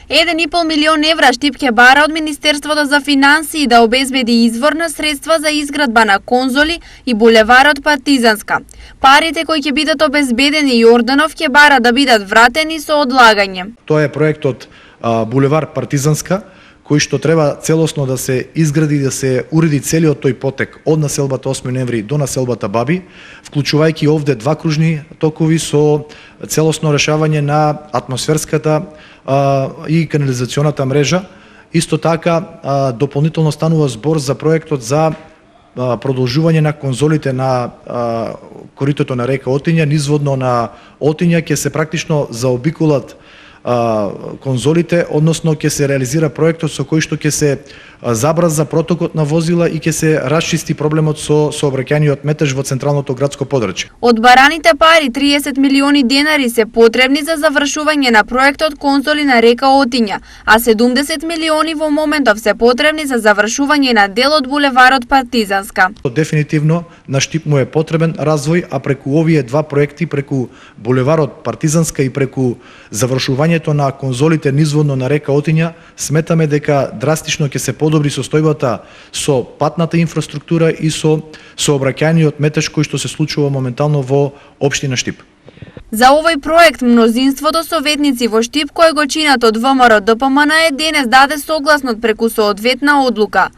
1,5 милион евра Штип ќе бара од Министерството за финансии да обезбеди извор на средства за изградба на конзоли и булеварот Партизанска. Парите кои ќе бидат обезбедени Јорданов ќе бара да бидат вратени со одлагање. Тоа е проектот булевар Партизанска, кој што треба целосно да се изгради и да се уреди целиот тој потек од населбата 8 ноември до населбата Баби, вклучувајќи овде два кружни токови со целосно решавање на атмосферската и канализационата мрежа. Исто така дополнително станува збор за проектот за продолжување на конзолите на коритото на река Отиња, низводно на Отиња ќе се практично заобиколат конзолите, односно ќе се реализира проектот со кој што ќе се забрза протокот на возила и ќе се расчисти проблемот со сообраќајниот метеж во централното градско подрачје. Од бараните пари 30 милиони денари се потребни за завршување на проектот конзоли на река Отиња, а 70 милиони во моментов се потребни за завршување на дел од булеварот Партизанска. Дефинитивно на Штип му е потребен развој, а преку овие два проекти, преку булеварот Партизанска и преку завршувањето на конзолите низводно на река Отиња, сметаме дека драстично ќе се подобри состојбата со патната инфраструктура и со сообраќајниот метеж кој што се случува моментално во општина Штип. За овој проект мнозинството советници во Штип кој го чинат од ВМРО ДПМН денес даде согласно преку соодветна одлука.